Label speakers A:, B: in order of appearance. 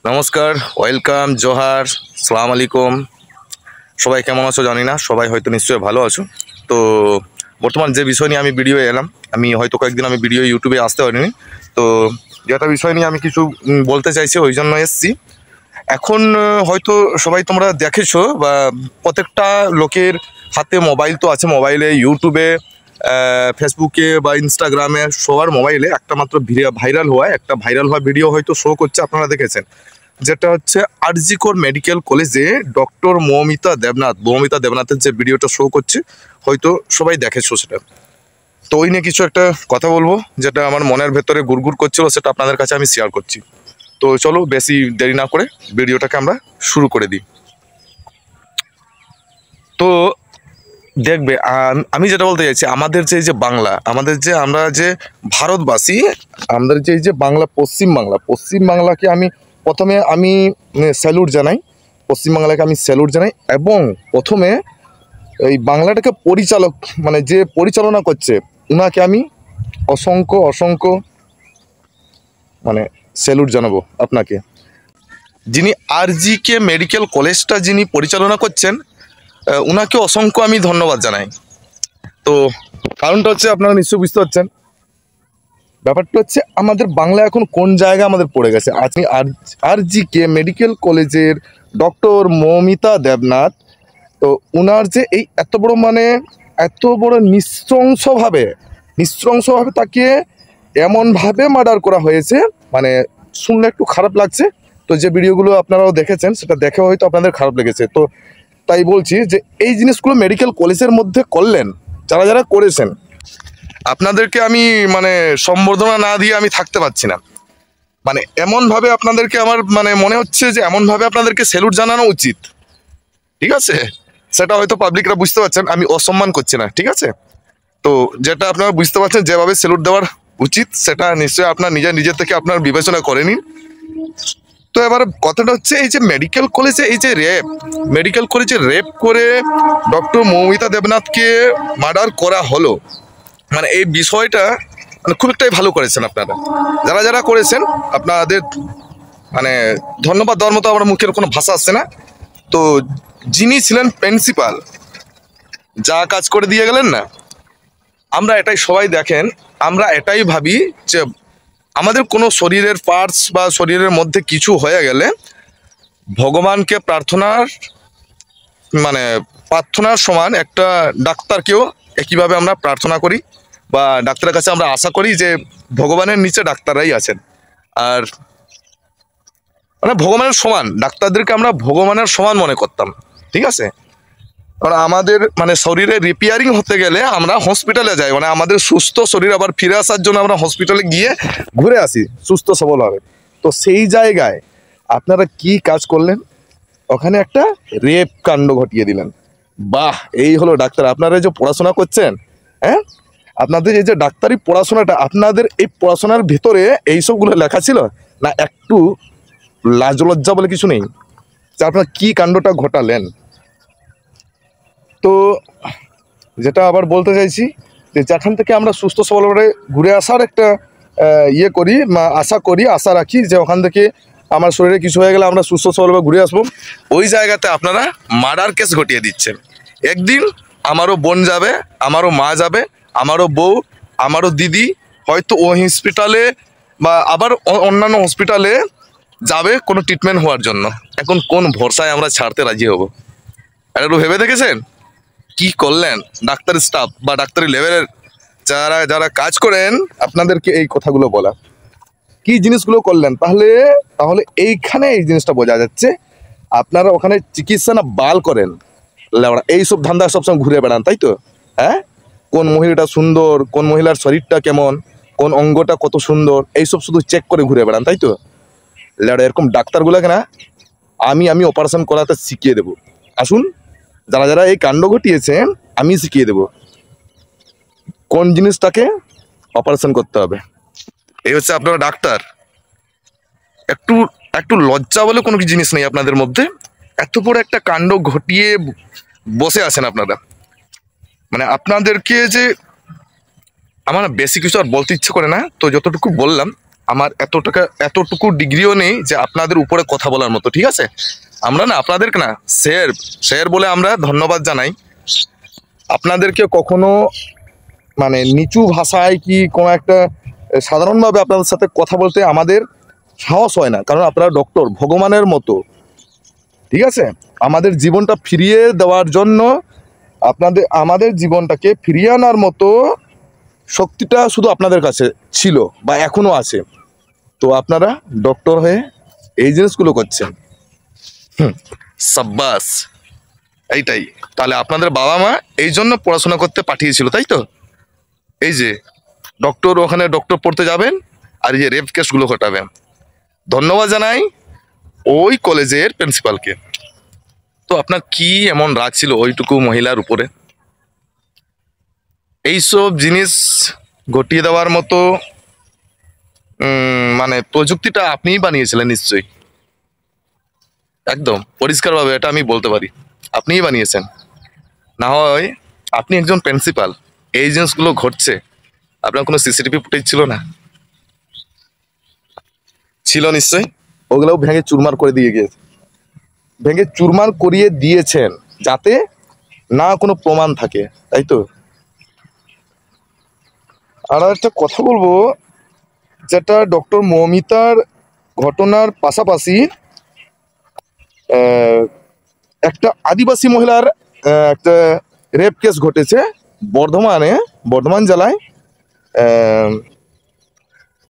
A: নমস্কার, ওয়েলকাম, জোহার, সালাম আলাইকুম। সবাই কেমন আছো জানি না, সবাই হয়তো নিশ্চয়ই ভালো আছো। তো বর্তমান যে বিষয় নিয়ে আমি ভিডিও এলাম, আমি হয়তো কয়েকদিন আমি ভিডিও ইউটিউবে আসতে পারিনি। তো যেটা বিষয় নিয়ে আমি কিছু বলতে চাইছি, ওই জন্য এসছি। এখন হয়তো সবাই তোমরা দেখেছো বা প্রত্যেকটা লোকের হাতে মোবাইল তো আছে, মোবাইলে, ইউটিউবে, ফেসবুকে বা ইনস্টাগ্রামে, সবার মোবাইলে একটা মাত্র ভাইরাল হওয়া ভিডিও হয়তো শো করছে, আপনারা দেখেছেন। যেটা হচ্ছে আরজিকর মেডিকেল কলেজে ডক্টর মৌমিতা দেবনাথের যে ভিডিওটা শো করছে, হয়তো সবাই দেখেছো সেটা। তো ওই নিয়ে কিছু একটা কথা বলবো, যেটা আমার মনের ভেতরে গুড়গুড় করছিল, সেটা আপনাদের কাছে আমি শেয়ার করছি। তো চলো বেশি দেরি না করে ভিডিওটাকে আমরা শুরু করে দিই। তো দেখবে, আমি যেটা বলতে চাইছি, আমাদের যে বাংলা, আমরা যে ভারতবাসী, আমাদের যে বাংলা, পশ্চিমবাংলাকে আমি প্রথমে স্যালুট জানাই। পশ্চিমবাংলাকে আমি স্যালুট জানাই, এবং প্রথমে এই বাংলাটাকে যে পরিচালনা করছে, উনাকে আমি অসংখ্য স্যালুট জানাবো আপনাকে। যিনি আরজিকে মেডিকেল কলেজটা যিনি পরিচালনা করছেন, উনাকে অসংখ্য আমি ধন্যবাদ জানাই। তো কারণটা হচ্ছে, আপনারা নিশ্চয়ই বুঝতে পারছেন, ব্যাপারটা হচ্ছে আমাদের বাংলা এখন কোন জায়গায় আমাদের পড়ে গেছে। আপনি আরজিকে মেডিকেল কলেজের ডক্টর মৌমিতা দেবনাথ, তো উনার যে এই এত বড় নৃশংসভাবে তাকে এমনভাবে মার্ডার করা হয়েছে, শুনলে একটু খারাপ লাগছে। তো যে ভিডিওগুলো আপনারাও দেখেছেন, সেটা দেখে হয়তো আপনাদের খারাপ লেগেছে। তো তাই বলছি যে এই জিনিসগুলো মেডিকেল কলেজের মধ্যে করলেন যারা করেছেন, আপনাদেরকে আমি সম্বর্ধনা না দিয়ে আমি থাকতে পারছি না। এমনভাবে আপনাদেরকে আমার মনে হচ্ছে যে এমনভাবে আপনাদেরকে স্যালুট জানানো উচিত, ঠিক আছে? সেটা হয়তো পাবলিকরা বুঝতে পারছেন, আমি অসম্মান করছি না, ঠিক আছে? তো যেটা আপনারা বুঝতে পারছেন, যেভাবে স্যালুট দেওয়ার উচিত, সেটা নিশ্চয়ই আপনার নিজের থেকে আপনার বিবেচনা করে নিন। তো এবার কথাটা হচ্ছে, এই যে মেডিকেল কলেজে রেপ করে ডক্টর মৌমিতা দেবনাথকে মার্ডার করা হলো, এই বিষয়টা খুব একটাই ভালো করেছেন আপনারা। যারা করেছেন, আপনাদের ধন্যবাদ দেওয়ার মতো আমার মুখের কোনো ভাষা আসছে না। তো যিনি ছিলেন প্রিন্সিপাল, যা কাজ করে দিয়ে গেলেন না, আমরা এটাই সবাই দেখেন, আমরা এটাই ভাবি যে আমাদের কোনো শরীরের পার্টস বা শরীরের মধ্যে কিছু হয়ে গেলে ভগবানকে প্রার্থনার সমান একটা ডাক্তারকেও একইভাবে আমরা প্রার্থনা করি, বা ডাক্তারের কাছে আমরা আশা করি যে ভগবানের নিচে ডাক্তাররাই আছেন। আর ভগবানের সমান ডাক্তারদেরকে আমরা ভগবানের সমান মনে করতাম, ঠিক আছে? কারণ আমাদের শরীরে রিপেয়ারিং হতে গেলে আমরা হসপিটালে যাই, আমাদের সুস্থ শরীর আবার ফিরে আসার জন্য আমরা হসপিটালে গিয়ে ঘুরে আসি সুস্থ সবল হবে। তো সেই জায়গায় আপনারা কি কাজ করলেন? ওখানে একটা রেপ কাণ্ড ঘটিয়ে দিলেন। বাহ, এই হলো ডাক্তার। আপনারা যে পড়াশোনা করছেন, হ্যাঁ, আপনাদের এই যে ডাক্তারি পড়াশোনাটা, আপনাদের এই পড়াশোনার ভিতরে এইসবগুলো লেখা ছিল না? একটু লাজ লজ্জা বলে কিছু নেই যে আপনারা কি কাণ্ডটা ঘটালেন? তো যেটা আবার বলতে চাইছি, যে যেখান থেকে আমরা সুস্থ সবলভাবে ঘুরে আসার একটা আশা রাখি, যে ওখান থেকে আমার শরীরে কিছু হয়ে গেলে আমরা সুস্থ সবলভাবে ঘুরে আসবো, ওই জায়গাতে আপনারা মার্ডার কেস ঘটিয়ে দিচ্ছেন। একদিন আমারও বোন যাবে, আমারও মা যাবে, আমারও বউ, আমারও দিদি হয়তো ওই হসপিটালে বা আবার অন্যান্য হসপিটালে যাবে কোনো ট্রিটমেন্ট হওয়ার জন্য। এখন কোন ভরসায় আমরা ছাড়তে রাজি হব? একটু ভেবে দেখেছেন কি করলেন? ডাক্তারি স্টাফ বা ডাক্তারি লেভেলের যারা কাজ করেন, আপনাদেরকে এই কথাগুলো বলা, কি জিনিসগুলো করলেন? তাহলে এইখানে এই জিনিসটা বোঝা যাচ্ছে, আপনারা ওখানে চিকিৎসা না বাল করেন, এইসব ধান্দা সবসময় ঘুরে বেড়ান, তাই তো? হ্যাঁ, কোন মহিলাটা সুন্দর, কোন মহিলার শরীরটা কেমন, কোন অঙ্গটা কত সুন্দর, এইসব শুধু চেক করে ঘুরে বেড়ান, তাই তো? এরকম ডাক্তারগুলোকে না আমি অপারেশন করাতে শিখিয়ে দেবো। আসুন, যারা এই কাণ্ড ঘটিয়েছেন, আমি শিখিয়ে দেব কোন জিনিসটাকে অপারেশন করতে হবে। এই হচ্ছে আপনারা ডাক্তার। একটু লজ্জা বলে কোনো জিনিস নেই আপনাদের মধ্যে। এত বড় একটা কাণ্ড ঘটিয়ে বসে আছেন আপনারা। আপনাদেরকে যে আমার বেশি কিছু আর বলতে ইচ্ছে করে না, তো যতটুকু বললাম আমার এতটুকু ডিগ্রিও নেই যে আপনাদের উপরে কথা বলার মতো, ঠিক আছে? আমরা না আপনাদেরকে না স্যার স্যার বলে আমরা ধন্যবাদ জানাই। আপনাদেরকে কখনো মানে নিচু ভাষায় কি কোনো একটা সাধারণভাবে আপনাদের সাথে কথা বলতে আমাদের সাহস হয় না, কারণ আপনারা ডক্টর ভগবানের মতো, ঠিক আছে? আমাদের জীবনটা ফিরিয়ে দেওয়ার জন্য আমাদের জীবনটাকে ফিরিয়ে আনার মতো শক্তিটা শুধু আপনাদের কাছে ছিল বা এখনো আছে। তো আপনারা ডক্টর হয়ে এই জিনিসগুলো করছেন, সাব্বাস। এইটাই তাহলে আপনাদের বাবা মা এই জন্য পড়াশোনা করতে পাঠিয়েছিল, তাই তো? এই যে ডক্টর, ওখানে ডক্টর পড়তে যাবেন আর এই যে রেপ কেসগুলো ঘটাবেন। ধন্যবাদ জানাই ওই কলেজের প্রিন্সিপালকে। তো আপনার কি এমন রাগ ছিল ওইটুকু মহিলার উপরে? এইসব জিনিস ঘটিয়ে দেওয়ার মতো মানে প্রযুক্তিটা আপনিই বানিয়েছিলেন নিশ্চয়ই, একদম পরিষ্কারভাবে এটা আমি বলতে পারি, আপনিই বানিয়েছেন। না হয় আপনি একজন প্রিন্সিপাল, এই জিনিসগুলো ঘটছে, আপনার কোনো সিসিটিভি ফুটেজ ছিল না? ছিল নিশ্চয়ই, ওগুলোও ভেঙে চুরমার করে ভেঙে চুরমার করিয়ে দিয়েছেন যাতে না কোনো প্রমাণ থাকে, তাই তো? আর একটা কথা বলবো, যেটা ডক্টর মৌমিতার ঘটনার পাশাপাশি একটা আদিবাসী মহিলার একটা রেপ কেস ঘটেছে বর্ধমান জেলায়।